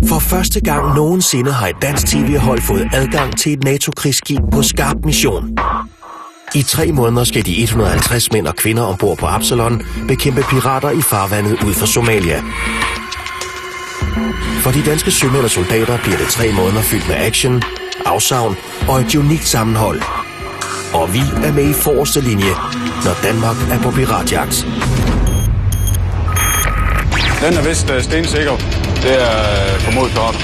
For første gang nogensinde har et dansk tv-hold fået adgang til et NATO-krigsskib på skarp mission. I 3 måneder skal de 150 mænd og kvinder ombord på Absalon bekæmpe pirater i farvandet ud for Somalia. For de danske sømænd og soldater bliver det 3 måneder fyldt med action, afsavn og et unikt sammenhold. Og vi er med i forreste linje, når Danmark er på piratjagt. Den er vist stensikker. Det er formodet op.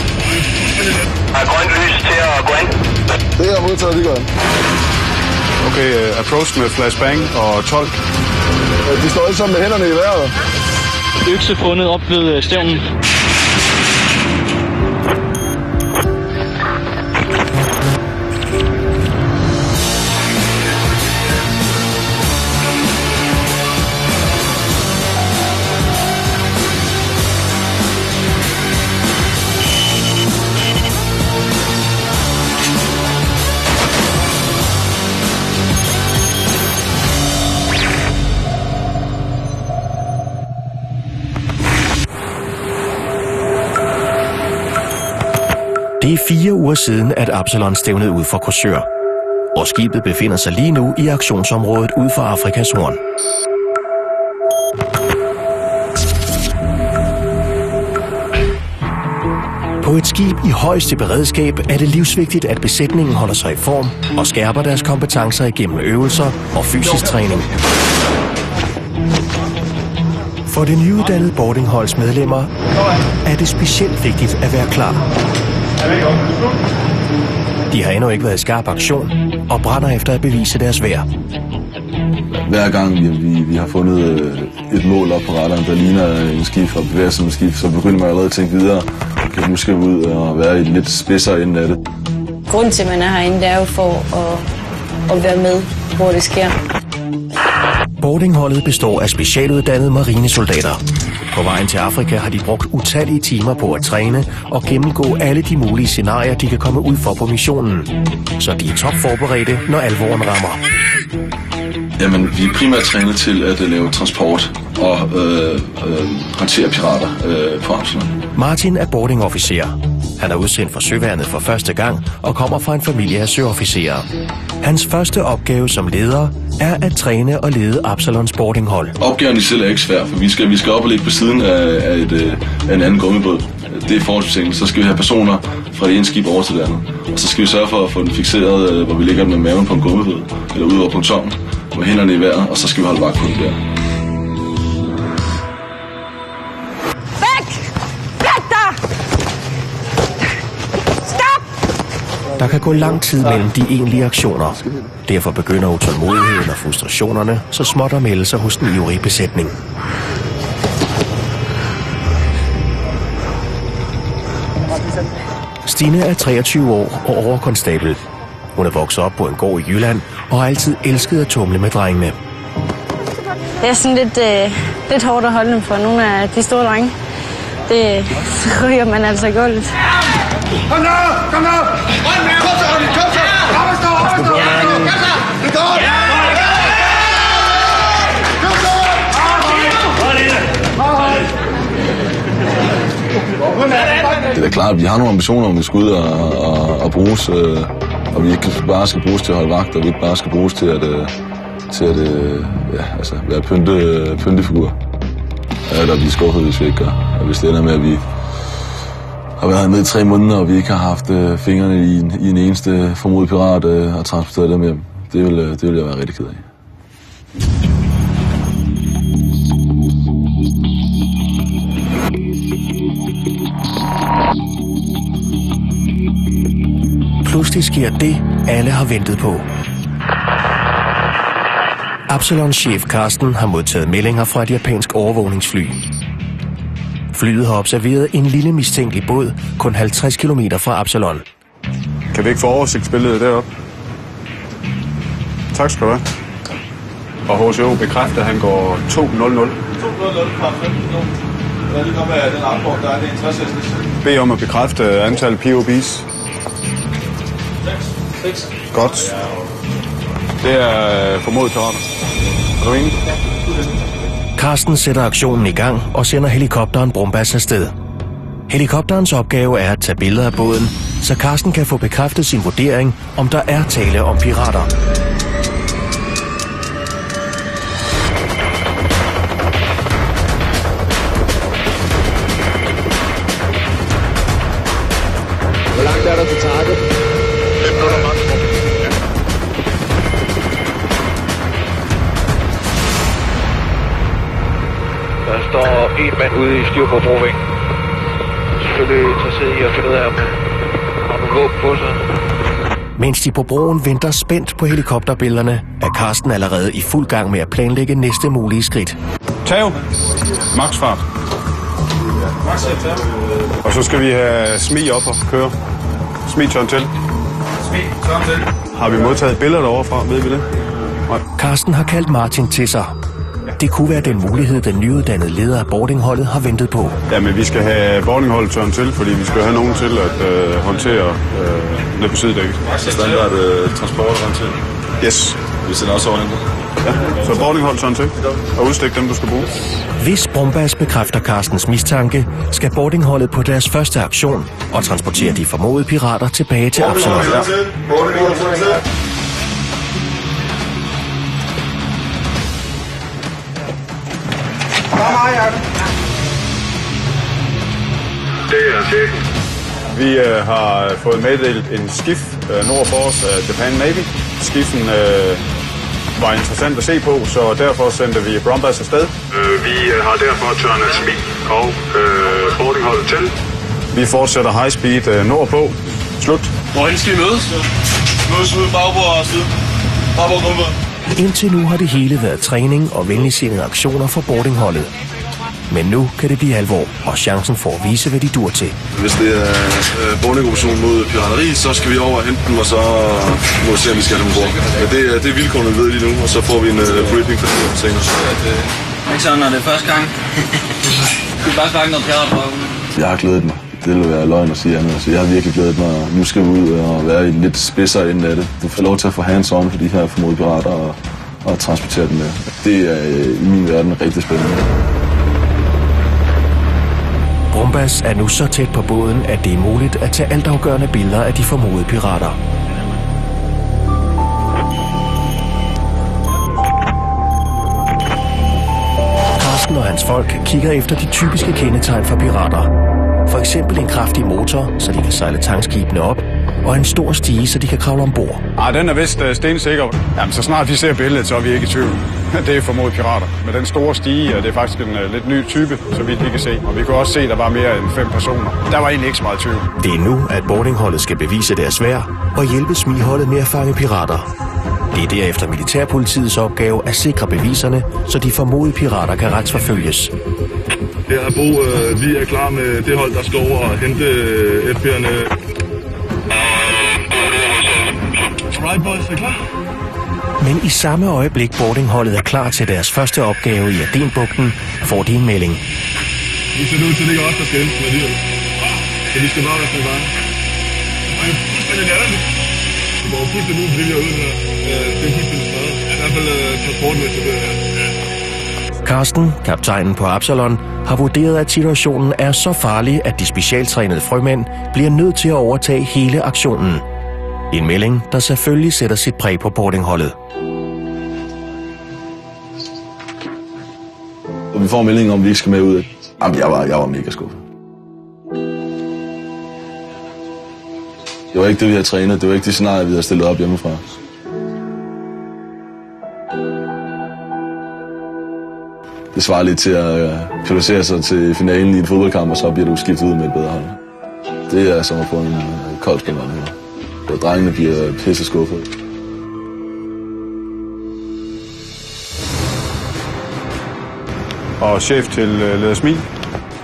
Er grønt lys til at gå ind? Det er modtaget, det gør. Okay, approach med flashbang og 12. De står alle sammen med hænderne i vejret. Økse fundet op ved stævnen. Det er 4 uger siden, at Absalon stævnede ud for Korsør, og skibet befinder sig lige nu i aktionsområdet ud for Afrikas Horn. På et skib i højeste beredskab er det livsvigtigt, at besætningen holder sig i form og skærper deres kompetencer igennem øvelser og fysisk træning. For det nyuddannede boardingholds medlemmer er det specielt vigtigt at være klar. De har endnu ikke været i skarp aktion og brænder efter at bevise deres værd. Hver gang vi har fundet et mål op på radaren, der ligner en skib og bevæger sig med skib, så begynder man allerede at tænke videre. Okay, nu skal vi ud og være i lidt spidsere ende af det. Grunden til, at man er herinde, det er jo for at være med, hvor det sker. Boardingholdet består af specialuddannede marinesoldater. På vejen til Afrika har de brugt utallige timer på at træne og gennemgå alle de mulige scenarier, de kan komme ud for på missionen. Så de er topforberedte, når alvoren rammer. Jamen, vi er primært trænet til at lave transport og håndtere pirater på Absalon. Martin er boardingofficer. Han er udsendt for Søværnet for første gang og kommer fra en familie af søofficerer. Hans første opgave som leder er at træne og lede Absalons boardinghold. Opgaven i selv er ikke svær, for vi skal op og ligge på siden af en anden gummibåd. Det er forholdsbestemt. Så skal vi have personer fra det ene skib over til det andet. Og så skal vi sørge for at få den fikseret, hvor vi ligger med maven på en gummibåd, eller ude over pontonen, med hænderne i vejret, og så skal vi holde vagt på den der. Der kan gå lang tid mellem de egentlige aktioner. Derfor begynder utålmodigheden og frustrationerne så småt at melde sig hos den ivrige besætning. Stine er 23 år og overkonstabel. Hun er vokset op på en gård i Jylland og har altid elsket at tumle med drengene. Det er sådan lidt hårdt at holde dem for nogle af de store drenge. Det ryger man altså i gulvet. Kom nu! Kom nu! Kom så! Kom så! Kom så! Kom så! Det går! Det er da klart, at vi har nogle ambitioner om at skulle ud og bruges, og vi ikke bare skal bruges til at holde vagt, og vi ikke bare skal bruges til at være pyntefigur. Eller blive skuffet, hvis vi ikke gør. Og hvis det ender med, at vi har været nede i 3 måneder, og vi ikke har haft fingrene i en eneste formodet pirat og transporteret dem hjem, det vil jeg være rigtig ked af. Pludselig sker det, alle har ventet på. Absalons chef Carsten har modtaget meldinger fra et japansk overvågningsfly. Flyet har observeret en lille mistænkelig båd, kun 50 km fra Absalon. Kan vi ikke få oversigtsbilledet deroppe? Tak skal du have. Og HCO bekræfter, at han går 2.00. 2.00 fra 15 minutter. Hvad er det kommer af den rapport, der er det interessant? Bed om at bekræfte antal POB's. 6. Godt. Det er formodet pirater. Er du enig? Carsten sætter aktionen i gang og sender helikopteren Brombas afsted. Helikopterens opgave er at tage billeder af båden, så Carsten kan få bekræftet sin vurdering, om der er tale om pirater. Hvor langt er der til target? 5 minutter maksimum. Ja. Der står en mand ude i styrbordbrovingen. Selvfølgelig interesseret i at finde ud af, om har nogle våben på sig. Mens de på broen venter spændt på helikopterbillederne, er Carsten allerede i fuld gang med at planlægge næste mulige skridt. Tav. Maxfart. Og så skal vi have Smi op og køre. Smi tørn til. Har vi modtaget billeder derovre fra, ved vi det? Nej. Carsten har kaldt Martin til sig. Det kunne være den mulighed, den nyuddannede leder af boardingholdet har ventet på. Ja, men vi skal have boardingholdet tørn til, fordi vi skal have nogen til at håndtere ned på sidedækket. Så standard transport håndter. Yes. Vi sender også over. Ja, så boardingholdet tørn til og udstik dem, du skal bruge. Hvis Brombas bekræfter Carstens mistanke, skal boardingholdet på deres første aktion og transportere de formodede pirater tilbage til Absalon. Det er chefen. Vi har fået meddelt en skif nord for os af Japan Navy. Skiffen var interessant at se på, så derfor sendte vi Brombas afsted. Vi har derfor tørnet Smi og boardingholdet til. Vi fortsætter high speed nordpå. Slut. Hvorhen skal vi mødes? Mødes ude bagbord og side. Bagbord gruppe. Indtil nu har det hele været træning og venligsindede aktioner for boardingholdet. Men nu kan det blive alvor, og chancen for at vise, hvad de dur til. Hvis det er boardingoperation mod pirateri, så skal vi over og hente dem, og så må vi se, om vi skal have dem ombord. Ja, det er vilkårene, vi ved lige nu, og så får vi en briefing for det senere. Ikke sådan, når det er første gang. Du kan bare snakke noget piratprøve. Jeg har glædet mig. Det vil være løgn at sige andet. Altså, jeg har virkelig glædet mig. Nu skal vi ud og være i lidt spidsere enden af det. Du får lov til at få hands-on for de her formodede pirater og transportere dem med. Det er i min verden rigtig spændende. Brombas er nu så tæt på båden, at det er muligt at tage altafgørende billeder af de formodede pirater. Carsten og hans folk kigger efter de typiske kendetegn for pirater. For eksempel en kraftig motor, så de kan sejle tankskibene op, og en stor stige, så de kan kravle ombord. Den er vist stensikker. Jamen, så snart vi ser billedet, så er vi ikke i tvivl. Det er formodet pirater. Med den store stige, det er faktisk en lidt ny type, så vidt vi kan se. Og vi kan også se, at der var mere end 5 personer. Der var egentlig ikke så meget tvivl. Det er nu, at boardingholdet skal bevise deres værd og hjælpe smiholdet med at fange pirater. Det er derefter militærpolitiets opgave at sikre beviserne, så de formodede pirater kan retsforfølges. Her er Bo, vi er klar med det hold, der skal over og hente FB'erne. Right, boys, er klar? Men i samme øjeblik boardingholdet er klar til deres første opgave i Adenbugten, får de en melding. Vi ser ud til, at det ikke er os, der skal hente med det. Så vi skal bare være på vej. Det er fuldstændig nærmest. Det går fuldstændig ud, det ud her. Det er fuldstændig større. I hvert fald transportmæssigt. Carsten, kaptajnen på Absalon, har vurderet, at situationen er så farlig, at de specialtrænede frømænd bliver nødt til at overtage hele aktionen. En melding, der selvfølgelig sætter sit præg på boardingholdet. Og vi får meldingen om, at vi ikke skal med ud. Jamen, jeg var mega skuffet. Det var ikke det, vi havde trænet. Det var ikke det scenarie, vi havde stillet op hjemmefra. Det svarer lidt til at kvalificere sig til finalen i en fodboldkamp, og så bliver du skiftet ud med et bedre hold. Det er som at få en kold spiller her. Og drengene bliver pisse skuffet. Og chef til leder Smi.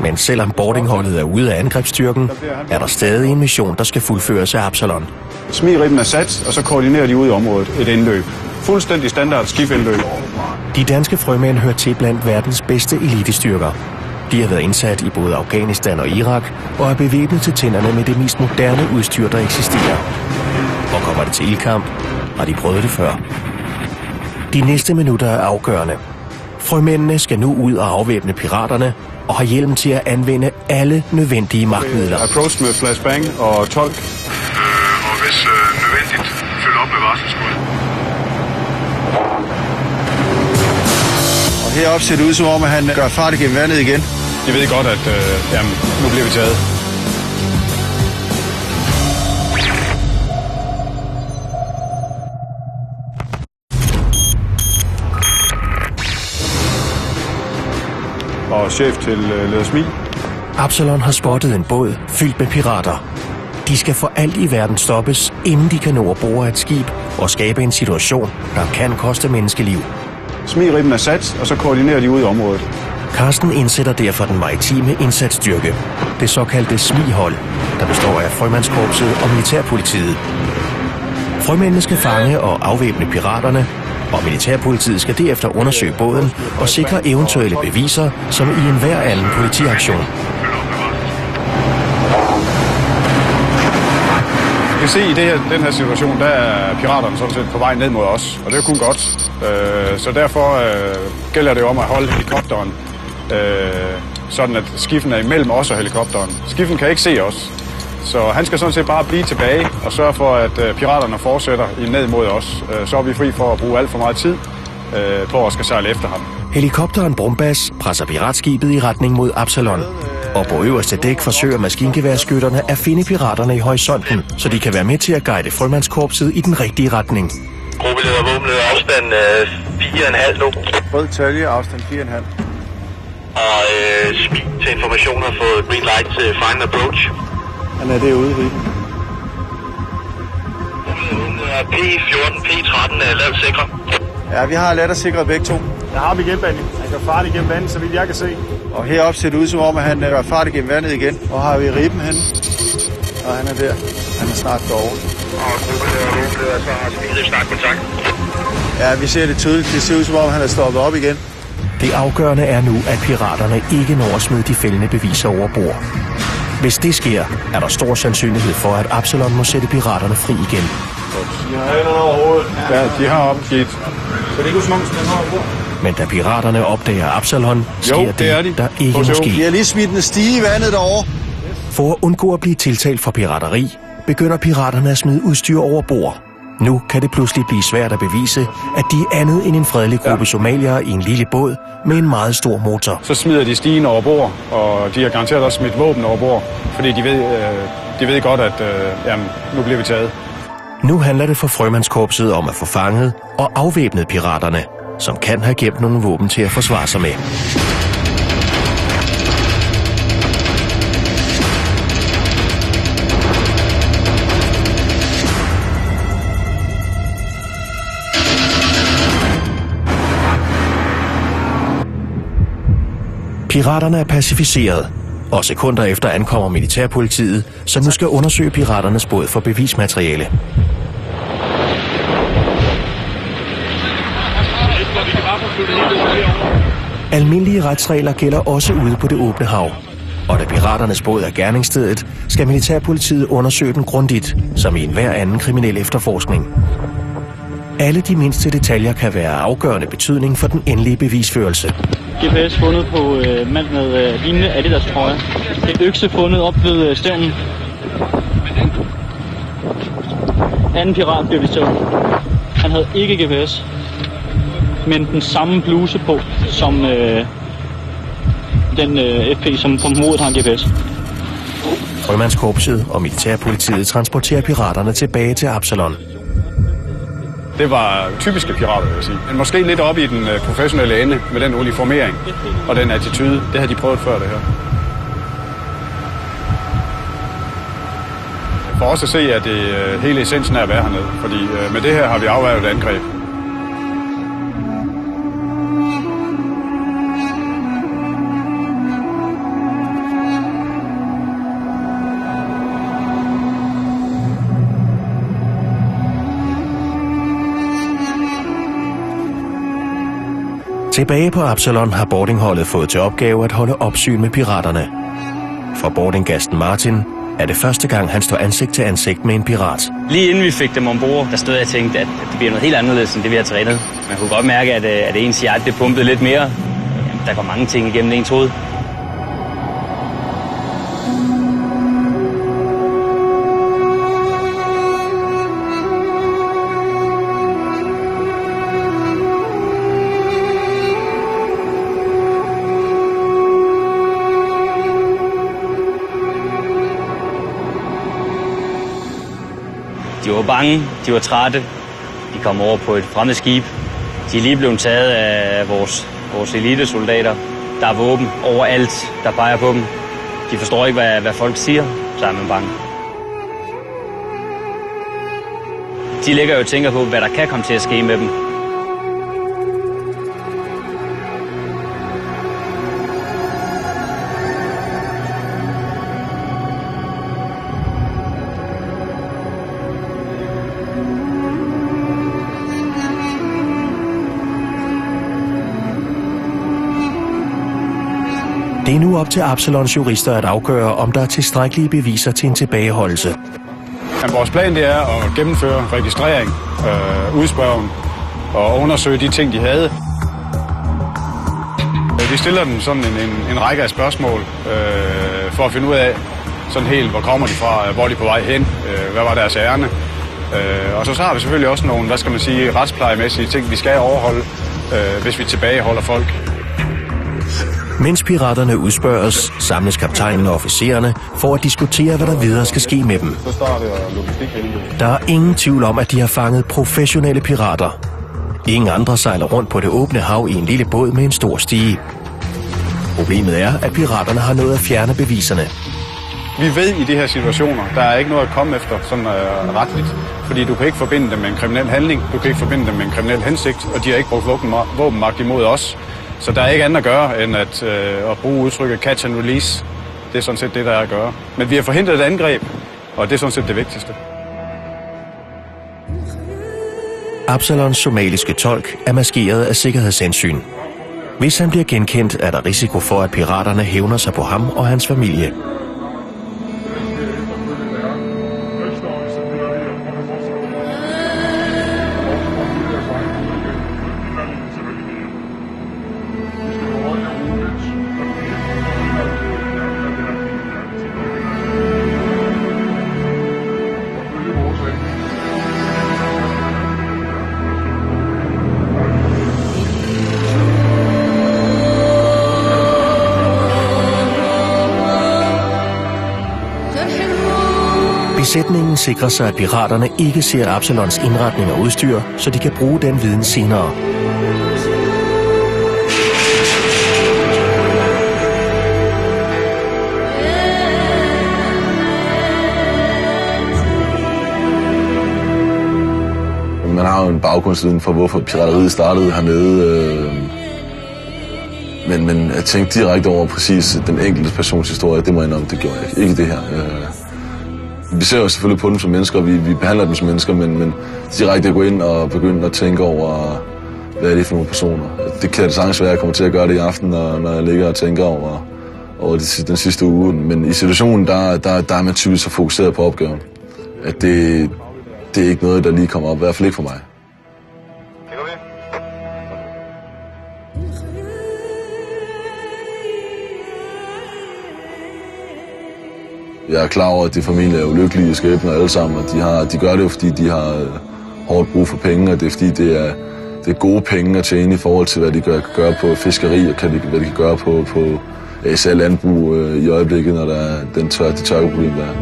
Men selvom boardingholdet er ude af angrebsstyrken, er der stadig en mission, der skal fuldføres af Absalon. Smi-ribben er sat, og så koordinerer de ud i området et indløb. Fuldstændig standard skibindløb. De danske frømænd hører til blandt verdens bedste elitestyrker. De har været indsat i både Afghanistan og Irak og er bevæbnet til tænderne med det mest moderne udstyr, der eksisterer. Og kommer det til ildkamp, har de prøvet det før. De næste minutter er afgørende. Frømændene skal nu ud og afvæbne piraterne og har hjelm til at anvende alle nødvendige magtmidler. Approach med flashbang og tolk. Og hvis nødvendigt, følg op med varselsskud. Og heroppe ser det ud som om, at han gør fart igennem vandet igen. De ved godt, at nu bliver vi taget. Og chef til leder Smil. Absalon har spottet en båd fyldt med pirater. De skal for alt i verden stoppes, inden de kan nå at bore et skib og skabe en situation, der kan koste menneskeliv. Smilribben er sat, og så koordinerer de ud i området. Carsten indsætter derfor den maritime indsatsstyrke, det såkaldte SMI-hold, der består af Frømandskorpset og militærpolitiet. Frømændene skal fange og afvæbne piraterne, og militærpolitiet skal derefter undersøge båden og sikre eventuelle beviser, som i enhver anden politiaktion. Vi kan se, i den her situation, der er piraterne sådan set på vej ned mod os, og det er kun godt. Så derfor gælder det om at holde helikopteren, sådan at skiffen er imellem os og helikopteren. Skiffen kan ikke se os, så han skal sådan set bare blive tilbage og sørge for, at piraterne fortsætter ned mod os. Så er vi fri for at bruge alt for meget tid på at skal sejle efter ham. Helikopteren Brumbas presser piratskibet i retning mod Absalon. Og på øverste dæk forsøger maskingeværskytterne at finde piraterne i horisonten, så de kan være med til at guide Frømandskorpset i den rigtige retning. Gruppeleder våbnet afstand 4,5 nu. Rød talje, afstand 4,5. Og Smil til information har fået green light til find approach. Han er derude i Riben. P14, P13 er lavet sikre. Ja, vi har ladt og sikret begge to. Der har vi igen, Benny. Han gør fart igennem vandet, så vidt jeg kan se. Og heroppe ser det ud som om, at han gør fart igennem vandet igen. Hvor har vi Riben henne? Og han er der. Han er snart derovre. Og gruppeleder så har Smil snart kontakt. Ja, vi ser det tydeligt. Det ser ud som om, han er stoppet op igen. Det afgørende er nu, at piraterne ikke når at smide de fældende beviser over bord. Hvis det sker, er der stor sandsynlighed for, at Absalon må sætte piraterne fri igen. De har hænderne over hovedet. Ja, de har opgivet. Så det er ikke som om, den har over. Men da piraterne opdager Absalon, sker det, der ikke må ske. De har lige smidt en stige i vandet derovre. For at undgå at blive tiltalt for pirateri, begynder piraterne at smide udstyr over bord. Nu kan det pludselig blive svært at bevise, at de er andet end en fredelig gruppe somaliere i en lille båd med en meget stor motor. Så smider de stigen over bord, og de har garanteret også smidt våben over bord, fordi de ved godt, at nu bliver vi taget. Nu handler det for Frømandskorpset om at få fanget og afvæbnet piraterne, som kan have gemt nogle våben til at forsvare sig med. Piraterne er pacificeret, og sekunder efter ankommer militærpolitiet, som nu skal undersøge piraternes båd for bevismateriale. Almindelige retsregler gælder også ude på det åbne hav, og da piraternes båd er gerningsstedet, skal militærpolitiet undersøge den grundigt, som i enhver anden kriminel efterforskning. Alle de mindste detaljer kan være af afgørende betydning for den endelige bevisførelse. GPS fundet på mand med lignende Adidas trøje. Et økse fundet op ved stævnen. Anden pirat blev vist. Han havde ikke GPS, men den samme bluse på som den FP, som på modet har en GPS. Frømandskorpset og militærpolitiet transporterer piraterne tilbage til Absalon. Det var typiske pirater, vil jeg sige. Men måske lidt op i den professionelle ende med den uniformering og den attitude. Det har de prøvet før, det her. For os at se, at det hele essensen er at være hernede. Fordi med det her har vi afværget et angreb. Tilbage på Absalon har boardingholdet fået til opgave at holde opsyn med piraterne. For boardinggasten Martin er det første gang, han står ansigt til ansigt med en pirat. Lige inden vi fik dem ombord, der stod jeg og tænkte, at det bliver noget helt anderledes, end det vi har trænet. Man kunne godt mærke, at ens hjerte det pumpede lidt mere. Jamen, der går mange ting igennem ens hoved. De var bange, de var trætte. De kom over på et fremmed skib. De er lige blevet taget af vores elitesoldater. Der er våben overalt, der peger på dem. De forstår ikke, hvad folk siger, så er man bange. De ligger jo og tænker på, hvad der kan komme til at ske med dem. Det er nu op til Absalons jurister at afgøre, om der er tilstrækkelige beviser til en tilbageholdelse. Vores plan det er at gennemføre registrering, udspørgen og undersøge de ting, de havde. Vi stiller dem sådan en række af spørgsmål for at finde ud af, sådan helt, hvor kommer de fra, hvor er de på vej hen, hvad var deres ærne. Og så har vi selvfølgelig også nogle, retsplejemæssige ting, vi skal overholde, hvis vi tilbageholder folk. Mens piraterne udspørges, samles kaptajnen og officererne for at diskutere, hvad der videre skal ske med dem. Der er ingen tvivl om, at de har fanget professionelle pirater. Ingen andre sejler rundt på det åbne hav i en lille båd med en stor stige. Problemet er, at piraterne har nået at fjerne beviserne. Vi ved i de her situationer, der er ikke noget at komme efter sådan retligt. Fordi du kan ikke forbinde dem med en kriminel handling, du kan ikke forbinde dem med en kriminel hensigt, og de har ikke brugt våbenmagt imod os. Så der er ikke andet at gøre, end at bruge udtrykket catch and release. Det er sådan set det, der er at gøre. Men vi har forhindret et angreb, og det er sådan set det vigtigste. Absalons somaliske tolk er maskeret af sikkerhedshensyn. Hvis han bliver genkendt, er der risiko for, at piraterne hævner sig på ham og hans familie. Besætningen sikrer sig, at piraterne ikke ser Absalons indretning og udstyr, så de kan bruge den viden senere. Man har jo en baggrundsviden for, hvorfor pirateriet startede hernede. Men at tænke direkte over præcis den enkelte persons historie, det må jeg indrømme, det gjorde jeg ikke det her. Vi ser jo selvfølgelig på dem som mennesker, og vi behandler dem som mennesker, men direkte at gå ind og begynde at tænke over, hvad er det for nogle personer. Det kan det sagtens være, at jeg kommer til at gøre det i aften, når jeg ligger og tænker over den sidste uge. Men i situationen, der er man typisk så fokuseret på opgaven, at det er ikke noget, der lige kommer op, i hvert fald ikke for mig. Jeg er klar over, at de familier er ulykkelige skæbner alle sammen, og de gør det jo, fordi de har hårdt brug for penge, og det er fordi, det er gode penge at tjene i forhold til, hvad de kan gøre på fiskeri, og hvad de kan gøre på især landbrug i øjeblikket, når der er det tørkeproblem, der er.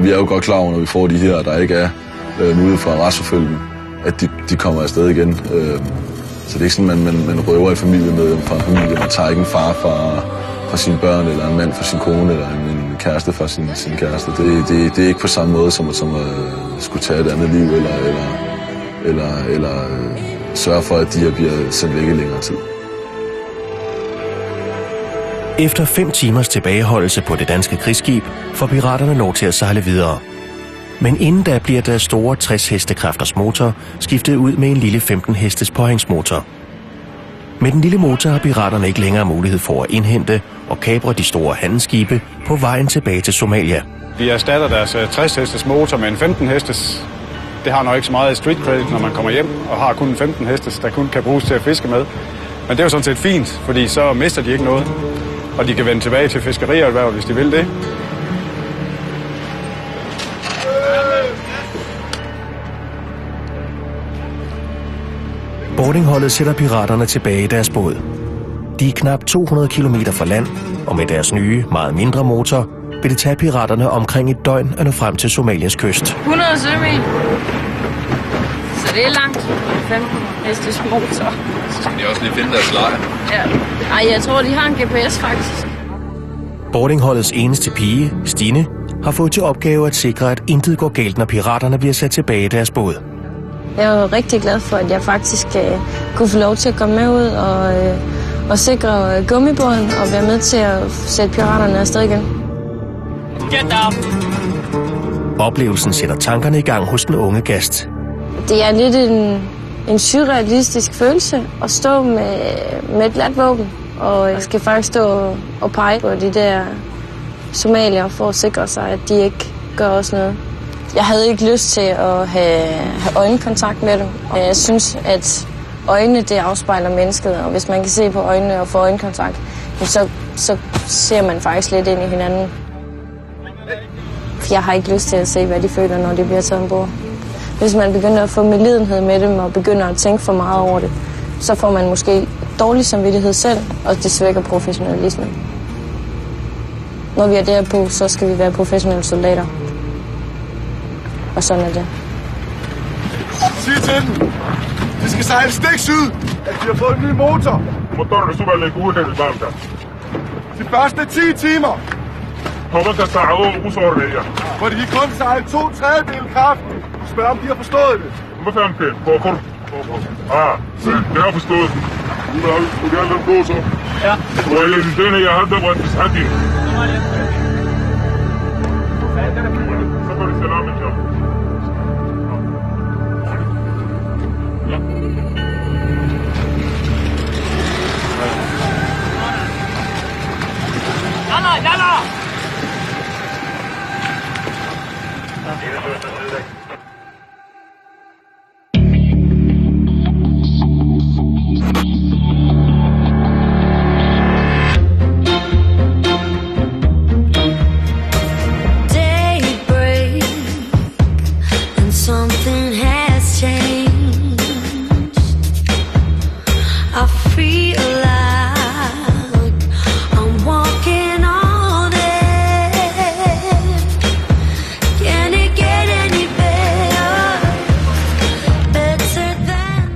Vi er jo godt klar over, når vi får de her, der ikke er mulighed for at retsforfølge dem, at de kommer afsted igen. Så det er ikke sådan, man røver et familiemedlem fra en familie. Man tager ikke en far fra sine børn, eller en mand fra sin kone, eller en kæreste fra sin kæreste. Det er ikke på samme måde, som at skulle tage et andet liv, eller sørge for, at de her bliver sendt væk i længere tid. Efter 5 timers tilbageholdelse på det danske krigsskib, får piraterne lov til at sejle videre. Men inden da bliver deres store 60 hestekræfters motor skiftet ud med en lille 15 hestes påhængsmotor. Med den lille motor har piraterne ikke længere mulighed for at indhente og kapre de store handelsskibe på vejen tilbage til Somalia. Vi erstatter deres 60-hestes motor med en 15-hestes. Det har nok ikke så meget street credit, når man kommer hjem og har kun en 15-hestes, der kun kan bruges til at fiske med. Men det er jo sådan set fint, fordi så mister de ikke noget. Og de kan vende tilbage til fiskerierhvervet, hvis de vil det. Boardingholdet sætter piraterne tilbage i deres båd. De er knap 200 km fra land, og med deres nye, meget mindre motor, vil det tage piraterne omkring et døgn at nå frem til Somalias kyst. 100 sømil. Så det er langt. 15 hestes motor. Så skal de også lige finde deres lejr. Ja. Ej, jeg tror, de har en GPS faktisk. Boardingholdets eneste pige, Stine, har fået til opgave at sikre, at intet går galt, når piraterne bliver sat tilbage i deres båd. Jeg er rigtig glad for, at jeg faktisk kunne få lov til at komme med ud og sikre gummibåden og være med til at sætte piraterne afsted igen. Get down! Oplevelsen sætter tankerne i gang hos den unge gast. Det er lidt en surrealistisk følelse at stå med et lat våben, og jeg skal faktisk stå og pege på de der somalier for at sikre sig, at de ikke gør os noget. Jeg havde ikke lyst til at have øjenkontakt med dem. Jeg synes, at øjnene det afspejler mennesket, og hvis man kan se på øjnene og få øjenkontakt, så ser man faktisk lidt ind i hinanden. Jeg har ikke lyst til at se, hvad de føler, når de bliver taget ombord. Hvis man begynder at få medlidenhed med dem og begynder at tænke for meget over det, så får man måske dårlig samvittighed selv, og det svækker professionalismen. Når vi er derpå, så skal vi være professionelle soldater. Og sådan er det. Sig til dem, de skal sejle stik syd, at de har fået en ny motor. Motoren er super lægge ude her i Bamda. De første 10 timer. Hvor de kun sejle 2/3 kraften. Spørg om de har forstået det. Hvad fanden pænt? Hvorfor? Det har forstået. Du har gerne den på så. Ja. Og jeg læser den her, jeg har der været til Sandi. Så får de salam i job. Yalla!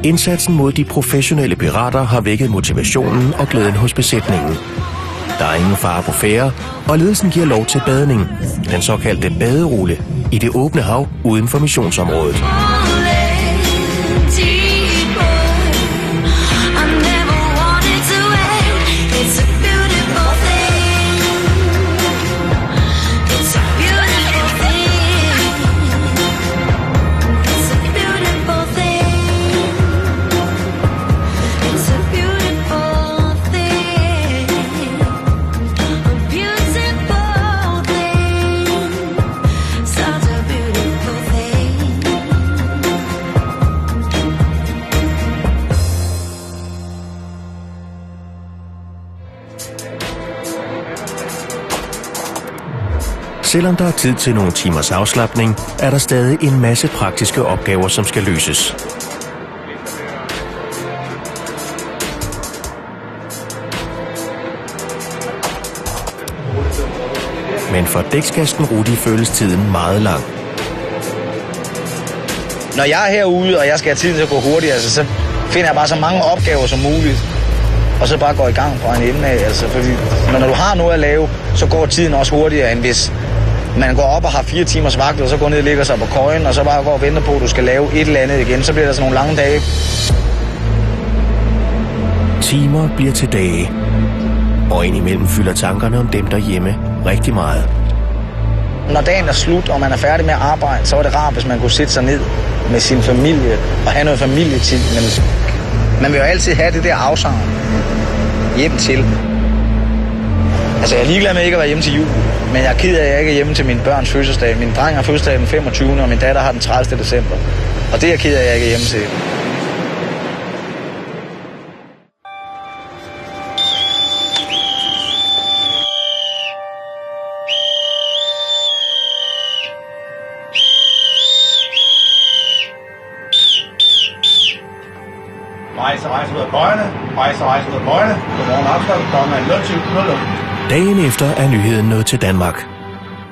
Indsatsen mod de professionelle pirater har vækket motivationen og glæden hos besætningen. Der er ingen fare på færde, og ledelsen giver lov til badning, den såkaldte baderulle, i det åbne hav uden for missionsområdet. Selvom der er tid til nogle timers afslapning, er der stadig en masse praktiske opgaver, som skal løses. Men for dækskasten Rudi føles tiden meget lang. Når jeg er herude, og jeg skal have tiden til at gå hurtigt, altså, så finder jeg bare så mange opgaver som muligt. Og så bare går i gang fra en ende af. Altså, fordi når du har noget at lave, så går tiden også hurtigere, end hvis man går op og har 4 timers vagt, og så går ned og ligger sig på køjen, og så bare går og venter på, at du skal lave et eller andet igen. Så bliver der sådan nogle lange dage. Timer bliver til dage, og indimellem fylder tankerne om dem derhjemme rigtig meget. Når dagen er slut, og man er færdig med at arbejde, så er det rart, hvis man kunne sætte sig ned med sin familie og have noget familietid. Men Man vil jo altid have det der afsavn hjem til. Altså, jeg er ligeglad med ikke at være hjemme til jul, men jeg er ked af, at jeg ikke er hjemme til min børns fødselsdag. Min dreng har fødselsdag den 25. og min datter har den 30. december. Og det er jeg ked af, at jeg ikke er hjemme til. Rejse ud af bøjene. Rejse ud af bøjene. Godmorgen Absalon, kommer en 07.00. Dagen efter er nyheden nået til Danmark.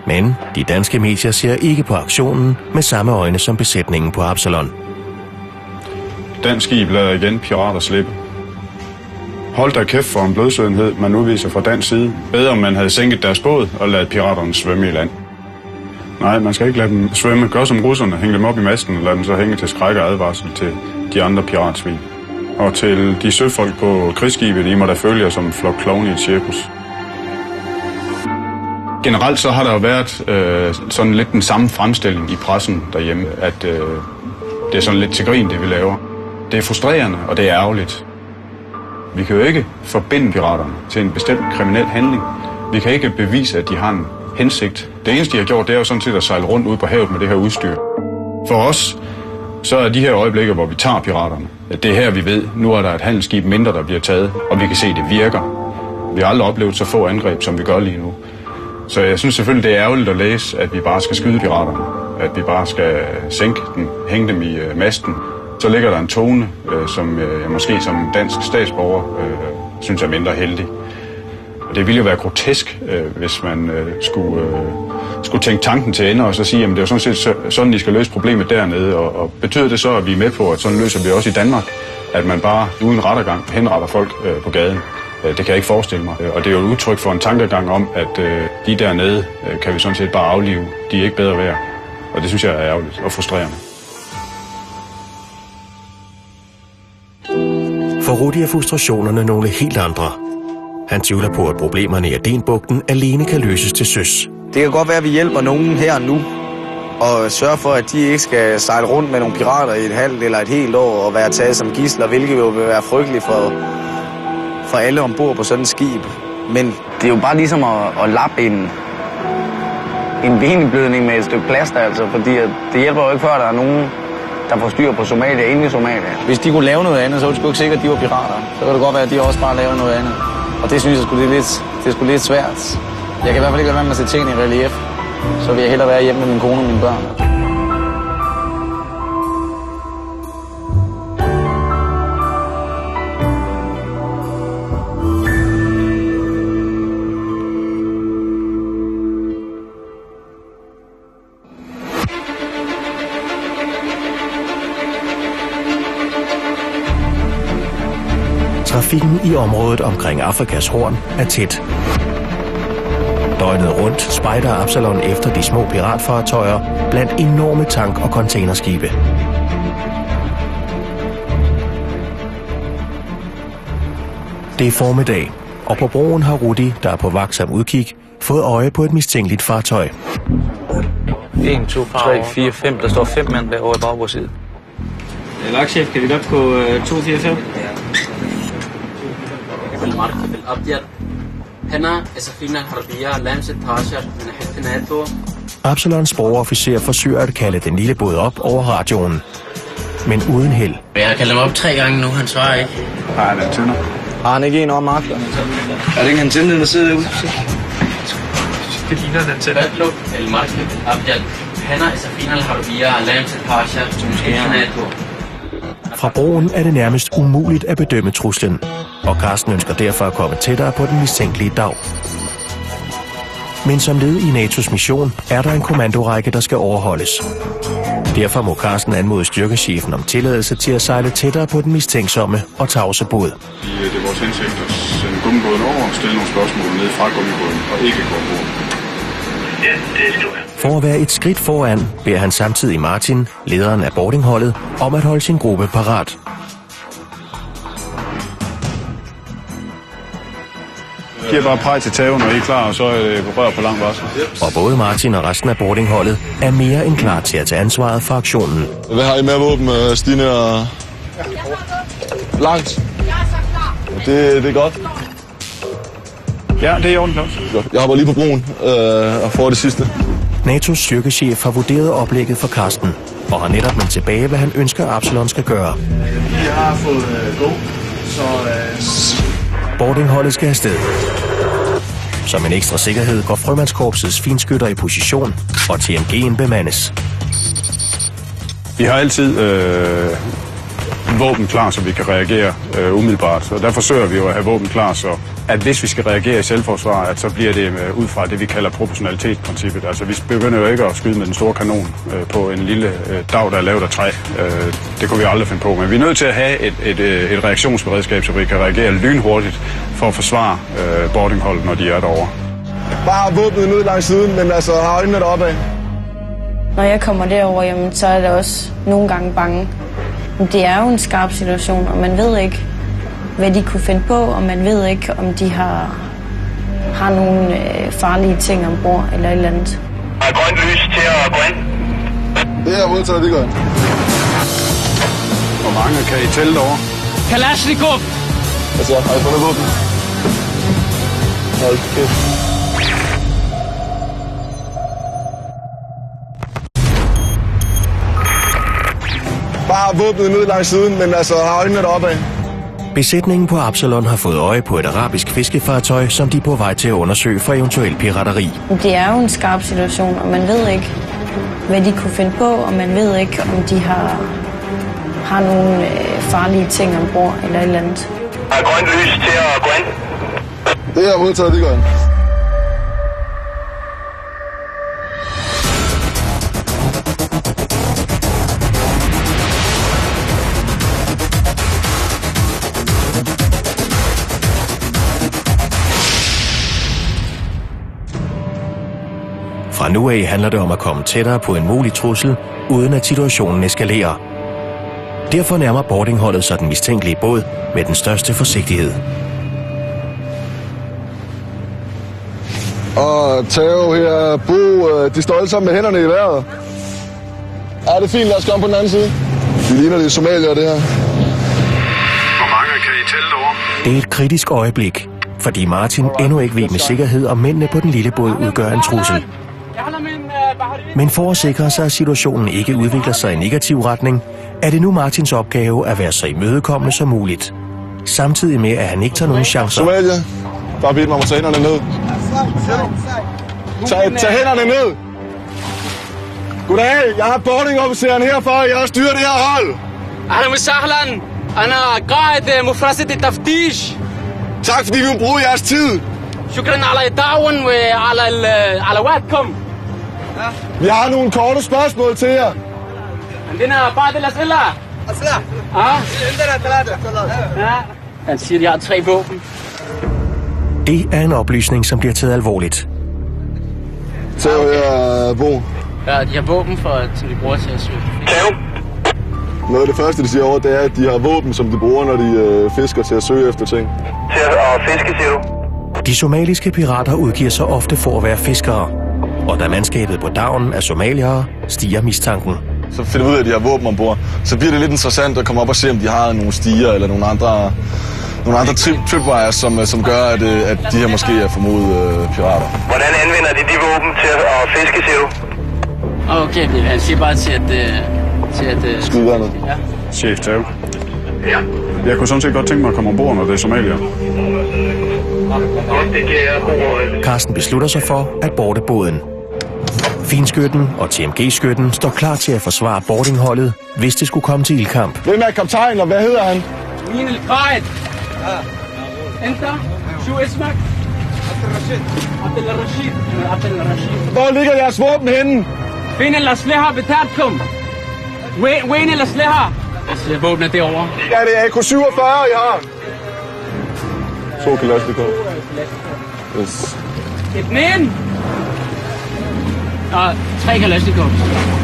Men de danske medier ser ikke på aktionen med samme øjne som besætningen på Absalon. Dansk skib lader igen pirater slippe. Hold da kæft for en blødsødenhed, man udviser fra dansk side. Bedre om man havde sænket deres båd og ladet piraterne svømme i land. Nej, man skal ikke lade dem svømme. Gør som russerne, hænge dem op i masten og lade dem så hænge til skræk og advarsel til de andre piratsvin. Og til de søfolk på krigsskibet, I må da følge jer som en flok klovne i et cirkus. Generelt så har der jo været sådan lidt den samme fremstilling i pressen derhjemme, at det er sådan lidt til grin, det vi laver. Det er frustrerende, og det er ærgerligt. Vi kan jo ikke forbinde piraterne til en bestemt kriminel handling. Vi kan ikke bevise, at de har en hensigt. Det eneste, de har gjort, det er jo sådan set at sejle rundt ud på havet med det her udstyr. For os, så er de her øjeblikke, hvor vi tager piraterne, at det er her, vi ved, nu er der et handelsskib mindre, der bliver taget, og vi kan se, at det virker. Vi har aldrig oplevet så få angreb, som vi gør lige nu. Så jeg synes selvfølgelig, det er ærgerligt at læse, at vi bare skal skyde piraterne. At vi bare skal sænke dem, hænge dem i masten. Så ligger der en tone, som jeg måske som dansk statsborger synes er mindre heldig. Og det ville jo være grotesk, hvis man skulle tænke tanken til ende og så sige, at det er jo sådan set sådan, I skal løse problemet dernede. Og betyder det så, at vi er med på, at sådan løser vi også i Danmark? At man bare uden rettergang henretter folk på gaden? Det kan jeg ikke forestille mig. Og det er jo et udtryk for en tankegang om, at de dernede kan vi sådan set bare aflive. De er ikke bedre værd. Og det synes jeg er ærgerligt og frustrerende. For Rudi er frustrationerne nogle helt andre. Han tvivler på, at problemerne i Adenbugten alene kan løses til søs. Det kan godt være, at vi hjælper nogen her og nu, og sørge for, at de ikke skal sejle rundt med nogle pirater i et halvt eller et helt år og være taget som gidsler, hvilket jo vil være frygteligt for alle ombord på sådan et skib. Men det er jo bare ligesom at lappe en benblødning med et stykke plaster, altså, fordi det hjælper jo ikke før, der er nogen, der får styr på Somalia, inde i Somalia. Hvis de kunne lave noget andet, så var det sgu ikke sikkert, at de var pirater. Så kan det godt være, at de også bare laver noget andet. Og det synes jeg sgu lidt svært. Jeg kan i hvert fald ikke lade være med at sætte tingene i relief. Så vil jeg hellere være hjemme med min kone og mine børn. Trafikken i området omkring Afrikas Horn er tæt. Døgnet rundt spejder Absalon efter de små piratfartøjer blandt enorme tank- og containerskibe. Det er formiddag, og på broen har Rudi, der er på vagtsom udkig, fået øje på et mistænkeligt fartøj. 1, 2, 3, 4, 5. Der står 5 mand derovre i bagbordsiden. Vagtchef, kan vi godt gå 245? Absalons borgerofficer forsøger at kalde den lille båd op over radioen, men uden held. Jeg har kaldt ham op 3 gange nu, han svarer ikke. Har han antænder? Har han ikke en over makler? Er det ikke antænder, der sidder derude? Det ligner en antænder. Fra broen er det nærmest umuligt at bedømme truslen, og Carsten ønsker derfor at komme tættere på den mistænkelige dag. Men som led i NATO's mission er der en kommandorække, der skal overholdes. Derfor må Carsten anmode styrkechefen om tilladelse til at sejle tættere på den mistænksomme og tavse båd. Det er vores hensigt at sende gummibåden over og stille nogle spørgsmål ned fra gummibåden og ikke gå ombord. For at være et skridt foran, beder han samtidig Martin, lederen af boardingholdet, om at holde sin gruppe parat. Giver bare pege til taven, når I er klar, og så rør på lang varsel. Og både Martin og resten af boardingholdet er mere end klar til at tage ansvaret for aktionen. Hvad har I med våben, Stine og... Langt. Det er godt. Ja, det er ordentligt. Jeg hopper lige på broen og får det sidste. NATO's styrkechef har vurderet oplægget for Carsten, og har netop meldt tilbage, hvad han ønsker, Absalon skal gøre. Jeg har fået go, så... Boardingholdet skal afsted. Som en ekstra sikkerhed går frømandskorpsets finskytter i position, og TMG'en bemandes. Vi har altid våben klar, så vi kan reagere umiddelbart. Og der forsøger vi jo at have våben klar, så at hvis vi skal reagere i selvforsvar, at så bliver det ud fra det, vi kalder proportionalitetsprincippet. Altså vi begynder jo ikke at skyde med den store kanon på en lille dag, der er lavet af træ. Det kunne vi aldrig finde på. Men vi er nødt til at have et reaktionsberedskab, så vi kan reagere lynhurtigt for at forsvare boardingholdet, når de er derovre. Bare våbnet ned langs siden, men altså har øjnene deroppe af. Når jeg kommer derover, jamen, så er det også nogle gange bange. Men det er jo en skarp situation, og man ved ikke, hvad de kunne finde på, og man ved ikke, om de har nogle farlige ting ombord eller et eller andet. Der er grønt lys til at gå ind. Det er modtaget, det gør. Hvor mange kan I tælle derovre? Kalashnikov! Altså, har I fundet våben? Hold kæft. Bare våbnet ned langs siden, men altså har øjnene deroppe af. Besætningen på Absalon har fået øje på et arabisk fiskefartøj, som de er på vej til at undersøge for eventuel pirateri. Det er jo en skarp situation, og man ved ikke, hvad de kunne finde på, og man ved ikke, om de har nogle farlige ting ombord eller et eller andet. Der er grønt lys til at gå ind. Det er modtaget, det gør. Fra nu af handler det om at komme tættere på en mulig trussel, uden at situationen eskalerer. Derfor nærmer boardingholdet sig den mistænkelige båd med den største forsigtighed. Og Theo her, Bo, de står alle sammen med hænderne i vejret. Ja, det er fint, lad os komme på den anden side. Vi ligner det somalier, det her. Hvor mange kan I tælle derovre? Det er et kritisk øjeblik, fordi Martin endnu ikke ved med sikkerhed, om mændene på den lille båd udgør en trussel. Men for at sikre sig, at situationen ikke udvikler sig i negativ retning, er det nu Martins opgave at være så imødekommende som muligt. Samtidig med, at han ikke tager nogen chancer. Somalia, bare bedt mig om at tage hænderne ned. Tag hænderne ned! Goddag, jeg har boardingofficeren herfra, og jeg styrer det her hold. أهلا وسهلا أنا قائد مفرزة التفتيش. Tak fordi vi vil bruge jeres tid. شكرا على التعاون وعلى وقتكم. Vi har nogle korte spørgsmål til jer. عندنا بعض الأسئلة. أسئلة؟ عندنا 3. Han siger, at jeg har 3 våben. Det er en oplysning, som bliver taget alvorligt. Theo her, Bo. Ja, de har våben, som de bruger til at søge. Theo? Noget af det første, de siger over, det er, at de har våben, som de bruger, når de fisker til at søge efter ting. Til at fiske, siger du? De somaliske pirater udgiver sig ofte for at være fiskere, og da mandskabet på davnen er somaliere, stiger mistanken. Så finder vi ud af, at de har våben ombord. Så bliver det lidt interessant at komme op og se, om de har nogle stiger eller nogle andre tripwires, som gør, at de her måske er formodet pirater. Hvordan anvender de våben til at fiske, siger du? Okay, han siger bare til at Skydevandet. Ja. Chef Theo. Ja. Jeg kunne sådan set godt tænke mig at komme ombord, når det er somalier. Carsten beslutter sig for at boarde båden. Finskytten og TMG-skytten står klar til at forsvare boardingholdet, hvis det skulle komme til ildkamp. Hvem er kaptajn, og hvad hedder han? مين القائد؟ انت شو اسمك؟ عبد الرشيد. عبد الرشيد. Hvor ligger jeres våben henne? فين الأسلحة بتاعتكم؟ وين الأسلحة؟ våben er derovre. Ja, det er AK-47, I har. 2 Kalashnikov. Yes. 2. 3 Kalashnikov.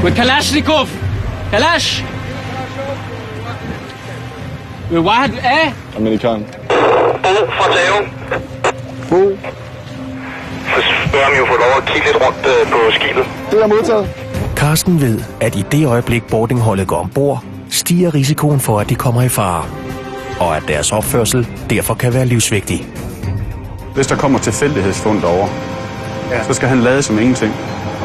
With Kalashnikov. Kalash. واحد ايه؟ Amerikan. Bo fra Theo. Bo. Så spørger ham jo få lov at kigge lidt rundt på skibet. Det er modtaget. Carsten ved, at i det øjeblik boardingholdet går ombord, stiger risikoen for, at de kommer i fare. og at deres opførsel derfor kan være livsvigtig. Hvis der kommer tilfældighedsfund derovre, så skal han lade som ingenting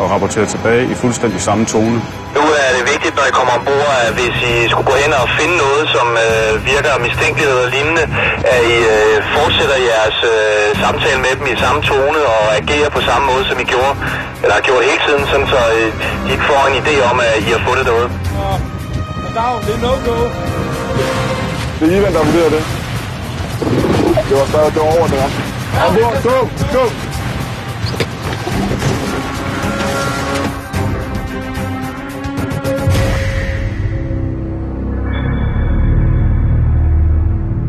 og rapportere tilbage i fuldstændig samme tone. Nu er det vigtigt, når I kommer ombord, at hvis I skulle gå hen og finde noget, som virker mistænkeligt eller lignende, at I fortsætter jeres samtale med dem i samme tone og agerer på samme måde, som I gjorde, eller har gjort hele tiden, sådan så de ikke får en idé om, at I har fundet noget. Det er no-go. Det er Ivan, der vurderer det. Det var stadig over det ramte. Ombord, go!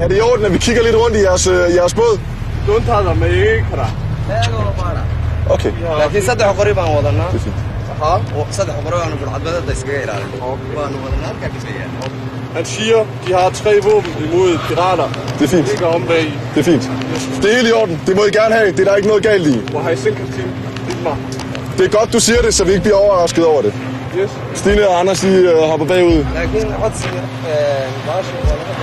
Er det i orden, at vi kigger lidt rundt i jeres båd? Don't me, kara. Okay. laakiin saddex qori baan wadanaa saddex qori baanu burcadbadeeda iskaga ilaalin waanu wadanaa halkaa kasaya. Han siger, de har 3 våben imod pirater. Det er fint. Det går om bag. Det er fint. Det er helt i orden. Det må I gerne have. Det er der ikke noget galt i. Hvor har I selvkastin? Det er godt, du siger det, så vi ikke bliver overrasket over det. Yes. Stine og Anders, de hopper bagud. laakiin codsiga baasha waa laga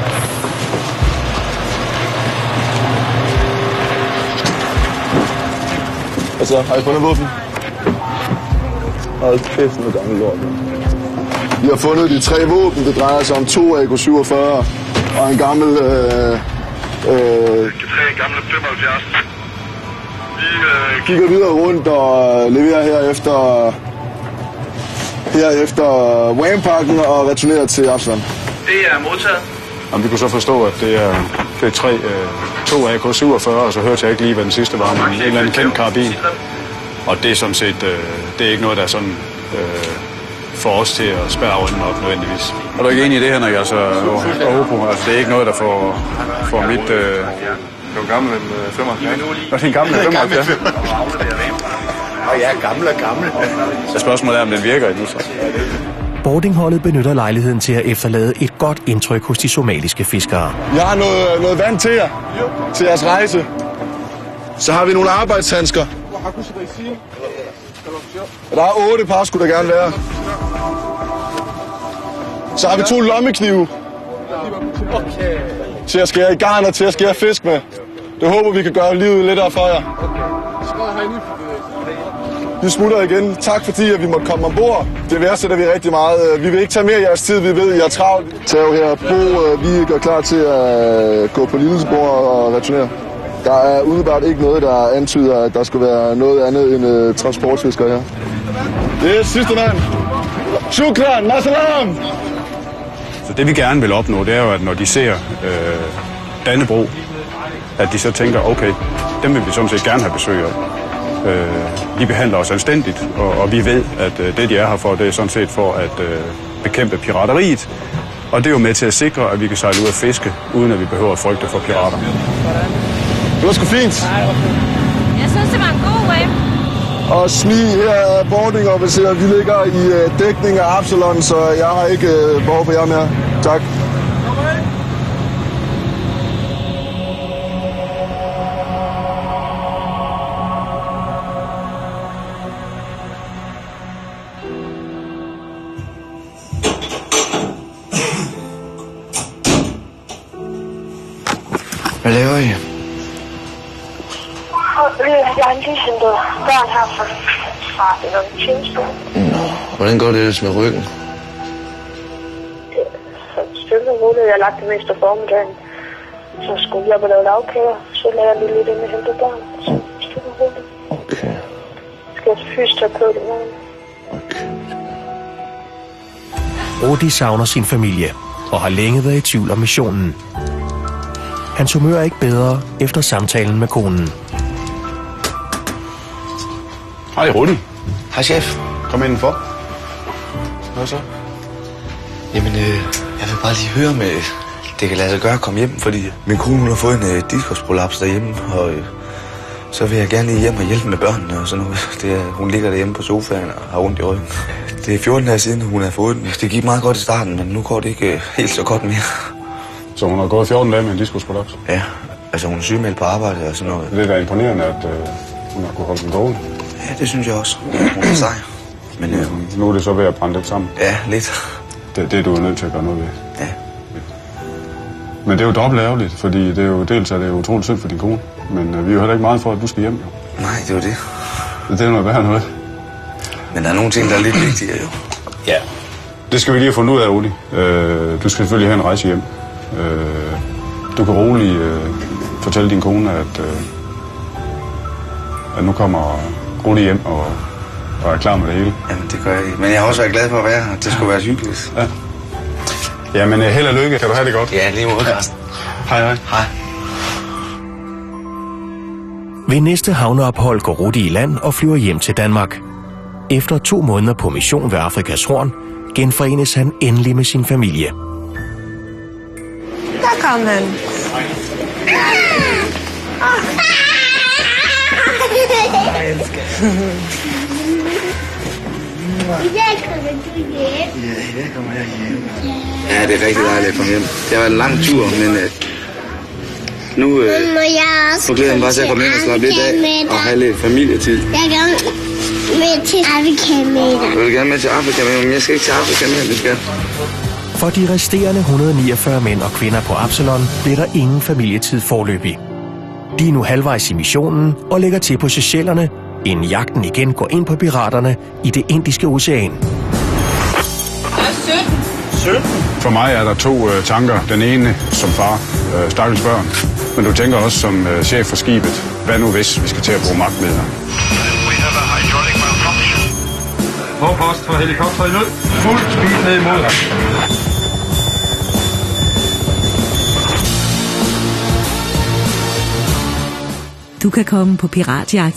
Altså, har I fundet våben? Hold kæft, noget gammel lort. Vi har fundet de 3 våben. Det drejer sig om 2 AK-47 og en gammel... 3 gamle 75. Vi kigger videre rundt og leverer herefter Wham-pakken og returnerer til Absalon. Det er modtaget. Jamen, vi kunne så forstå, at det er 2 AK-47, og så hørte jeg ikke lige, hvad den sidste var, men en eller anden kendt karabin. Og det er sådan set, det er ikke noget, der er sådan får os til at spærre øjnene op nødvendigvis. Er du ikke enig i det, Henrik? Altså, altså, det er ikke noget, der får mit... Det er jo gammel 75. Hvad er det en gammel 75? Ja, gammel. Så spørgsmålet er, om den virker endnu så. Boardingholdet benytter lejligheden til at efterlade et godt indtryk hos de somaliske fiskere. Jeg har noget vand til jer, til jeres rejse. Så har vi nogle arbejdshandsker. Der er 8 par, skulle der gerne være. Så har vi 2 lommeknive til at skære i garn og til at skære fisk med. Det håber vi kan gøre livet lettere for jer. Vi smutter igen. Tak fordi vi måtte komme ombord. Det værdsætter vi rigtig meget. Vi vil ikke tage mere af jeres tid. Vi ved, I er travlt. Tag her. Vi gør klar til at gå på Lillesborg og returnere. Der er umiddelbart ikke noget, der antyder, at der skulle være noget andet end transportfiskere her. Det er sidste mand. Shukran, masalam! Så det vi gerne vil opnå, det er jo, at når de ser Dannebro, at de så tænker, okay, dem vil vi sådan set gerne have besøg af. De behandler os anstændigt, og vi ved, at det de er her for, det er sådan set for at bekæmpe pirateriet. Og det er jo med til at sikre, at vi kan sejle ud og fiske, uden at vi behøver at frygte for pirater. Det var sgu fint. Jeg synes, det var en god way. Og smig her er boarding officer. Vi ligger i dækning af Absalon, så jeg har ikke behov for jer mere. Tak. Hvad laver I? Jeg har lige hentet børn her fra en tjeneste. Hvordan går det ellers med ryggen? Så stille og roligt. Jeg har lagt det meste af formiddagen. Så skulle jeg op og lave lavkager. Så lader jeg lige lidt ind og hente børn. Så stille og roligt. Okay. Skal jeg til fysioterapeut i morgen. Rudi savner sin familie og har længe været i tvivl om missionen. Hans humør er ikke bedre efter samtalen med konen. Hej, Rudi. Hej, chef. Kom indenfor. Hvad så? Jamen, jeg vil bare lige høre med, det kan lade sig gøre at komme hjem, fordi min kone hun har fået en diskusprolaps derhjemme, og så vil jeg gerne lige hjem og hjælpe med børnene og sådan noget. Hun ligger derhjemme på sofaen og har ondt i ryggen. Det er 14 dage siden, hun har fået den. Det gik meget godt i starten, men nu går det ikke helt så godt mere. Så hun har gået 14 dage med en diskusprolaps? Ja, altså hun er sygemeldt på arbejde og sådan noget. Det er da imponerende, at hun har kunnet holde den gående. Ja, det synes jeg også. Hun er sej. Men nu er det så ved at brænde lidt sammen. Ja, lidt. Det er du nødt til at gøre noget ved. Ja. Men det er jo dobbelt ærgerligt, fordi det er jo dels det er utroligt synd for din kone. Men vi er jo heller ikke meget for, at du skal hjem, jo. Nej, det er jo det. Det er noget værd noget. Men der er nogle ting, der er lidt vigtigere, jo. Ja. Det skal vi lige have fundet ud af, Oli. Du skal selvfølgelig have en rejse hjem. Du kan roligt fortælle din kone, at nu kommer Rudi hjem og er klar med det hele. Jamen, det gør jeg ikke. Men jeg har også været glad for at være her. Det skulle være hyggeligt. Ja. Jamen, held og lykke. Kan du have det godt? Ja, lige måde, Carsten. Hej, hej. Hej. Ved næste havneophold går Rudi i land og flyver hjem til Danmark. Efter 2 måneder på mission ved Afrikas Horn, genforenes han endelig med sin familie. Der kom han. Jeg elsker. I dag kommer du hjem. Ja, i dag kommer jeg hjem. Ja, det er rigtig dejligt at komme hjem. Det har været en lang tur, men nu glæder jeg mig bare til at komme hjem og slappe lidt af og have lidt familietid. Jeg er gerne med til Afrika med dig. Jeg vil gerne med til Afrika med, men jeg skal ikke til Afrika med, det skal. For de resterende 149 mænd og kvinder på Absalon bliver der ingen familietid forløbig. De er nu halvvejs i missionen og lægger til på Seychellerne, inden jagten igen går ind på piraterne i det Indiske Ocean. 17. For mig er der 2 tanker. Den ene som far, stakkels børn. Men du tænker også som chef for skibet. Hvad nu hvis vi skal til at bruge magtmidler? Forpost for helikopter i nød. Fuld speed ned imod dig. Du kan komme på piratjagt